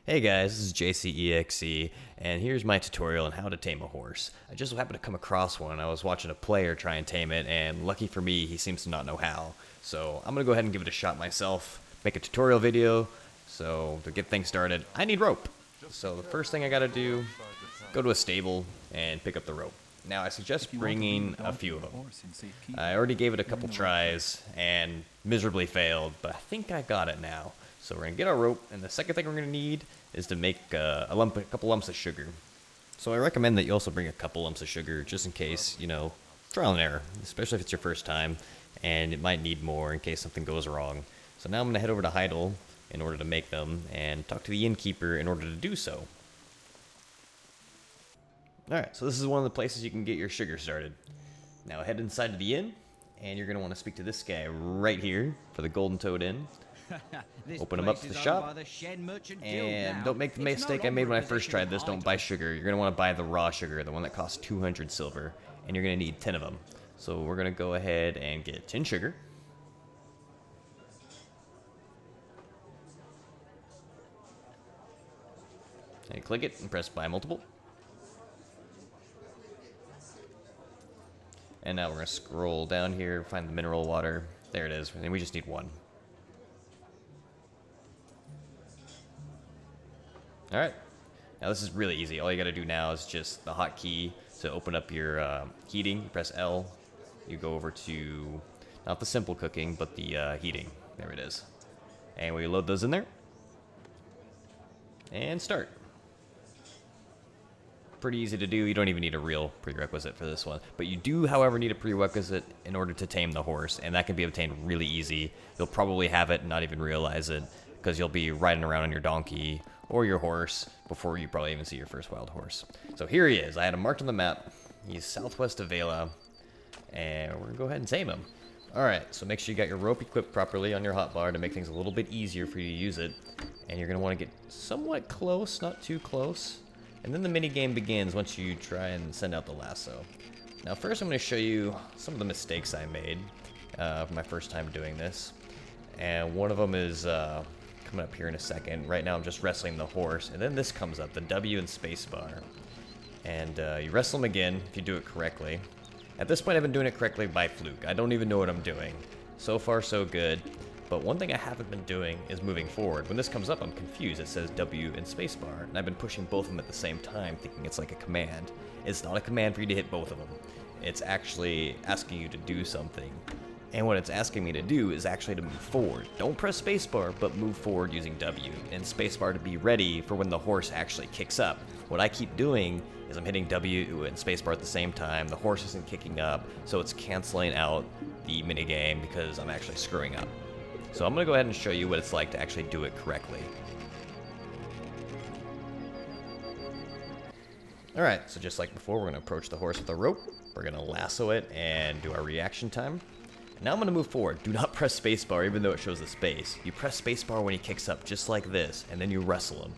Hey guys, this is JCexe, and here's my tutorial on how to tame a horse. I just happened to come across one. I was watching a player try and tame it, and lucky for me, he seems to not know how. So I'm gonna go ahead and give it a shot myself, make a tutorial video. So to get things started, I need rope. So the first thing I gotta do, go to a stable and pick up the rope. Now I suggest bringing a few of them. I already gave it a couple tries and miserably failed, but I think I got it now. So we're gonna get our rope, and the second thing we're gonna need is to make a couple lumps of sugar. So I recommend that you also bring a couple lumps of sugar, just in case, trial and error, especially if it's your first time, and it might need more in case something goes wrong. So now I'm gonna head over to Heidel in order to make them, and talk to the innkeeper in order to do so. Alright, so this is one of the places you can get your sugar started. Now head inside to the inn, and you're gonna want to speak to this guy right here for the Golden Toad Inn. Open them up to the shop, and don't make the mistake I made when I first tried this. Don't buy sugar. You're going to want to buy the raw sugar, the one that costs 200 silver, and you're going to need 10 of them. So we're going to go ahead and get 10 sugar. And click it and press buy multiple. And now we're going to scroll down here, find the mineral water. There it is, and we just need one. Alright, now this is really easy. All you gotta do now is just the hotkey to open up your heating. You press L, you go over to, not the simple cooking, but the heating. There it is. And we load those in there. And start. Pretty easy to do. You don't even need a real prerequisite for this one. But you do, however, need a prerequisite in order to tame the horse, and that can be obtained really easy. You'll probably have it and not even realize it, because you'll be riding around on your donkey or your horse before you probably even see your first wild horse. So here he is. I had him marked on the map. He's southwest of Vela, and we're gonna go ahead and tame him. Alright, so make sure you got your rope equipped properly on your hotbar to make things a little bit easier for you to use it. And you're gonna want to get somewhat close, not too close. And then the mini game begins once you try and send out the lasso. Now first I'm going to show you some of the mistakes I made for my first time doing this. And one of them is coming up here in a second. Right now I'm just wrestling the horse, and then this comes up, the W and spacebar. And you wrestle him again if you do it correctly. At this point I've been doing it correctly by fluke. I don't even know what I'm doing. So far so good. But one thing I haven't been doing is moving forward. When this comes up, I'm confused. It says W and spacebar, and I've been pushing both of them at the same time, thinking it's like a command. It's not a command for you to hit both of them. It's actually asking you to do something. And what it's asking me to do is actually to move forward. Don't press spacebar, but move forward using W, and spacebar to be ready for when the horse actually kicks up. What I keep doing is I'm hitting W and spacebar at the same time. The horse isn't kicking up, so it's canceling out the minigame because I'm actually screwing up. So I'm going to go ahead and show you what it's like to actually do it correctly. Alright, so just like before, we're going to approach the horse with a rope. We're going to lasso it and do our reaction time. And now I'm going to move forward. Do not press spacebar even though it shows the space. You press spacebar when he kicks up, just like this, and then you wrestle him.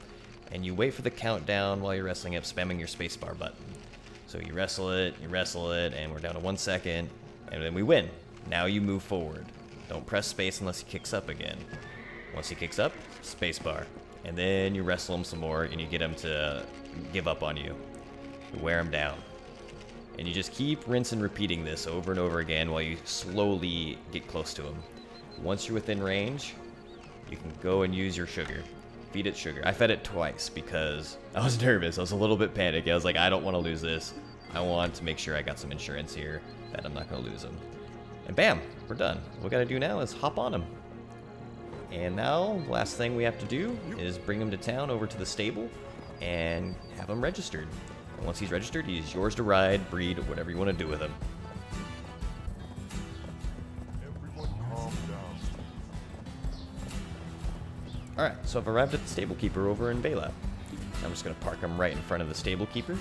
And you wait for the countdown while you're wrestling it, spamming your spacebar button. So you wrestle it, and we're down to 1 second, and then we win. Now you move forward. Don't press space unless he kicks up again. Once he kicks up, spacebar. And then you wrestle him some more and you get him to give up on you. You wear him down. And you just keep rinsing and repeating this over and over again while you slowly get close to him. Once you're within range, you can go and use your sugar. Feed it sugar. I fed it twice because I was nervous. I was a little bit panicky. I was like, I don't want to lose this. I want to make sure I got some insurance here that I'm not going to lose him. And bam, we're done. What we gotta do now is hop on him. And now, last thing we have to do is bring him to town over to the stable and have him registered. And once he's registered, he's yours to ride, breed, whatever you want to do with him. Alright, so I've arrived at the stable keeper over in Vela. I'm just gonna park him right in front of the stable keeper.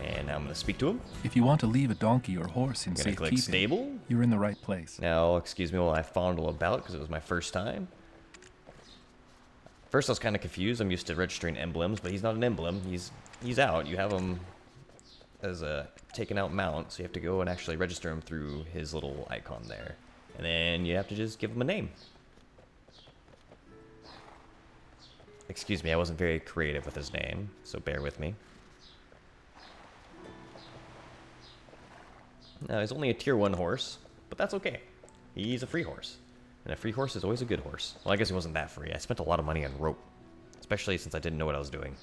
And now I'm going to speak to him. If you want to leave a donkey or horse in safekeeping, stable. You're in the right place. Now, excuse me while I fondle about because it was my first time. First, I was kind of confused. I'm used to registering emblems, but he's not an emblem. He's out. You have him as a taken out mount, so you have to go and actually register him through his little icon there. And then you have to just give him a name. Excuse me, I wasn't very creative with his name, so bear with me. Now, he's only a tier 1 horse, but that's okay. He's a free horse. And a free horse is always a good horse. Well, I guess he wasn't that free. I spent a lot of money on rope, especially since I didn't know what I was doing.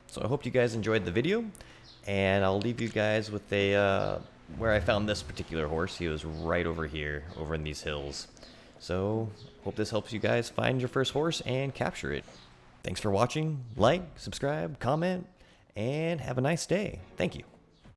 So I hope you guys enjoyed the video, and I'll leave you guys with a where I found this particular horse. He was right over here, over in these hills. So hope this helps you guys find your first horse and capture it. Thanks for watching. Like, subscribe, comment, and have a nice day. Thank you.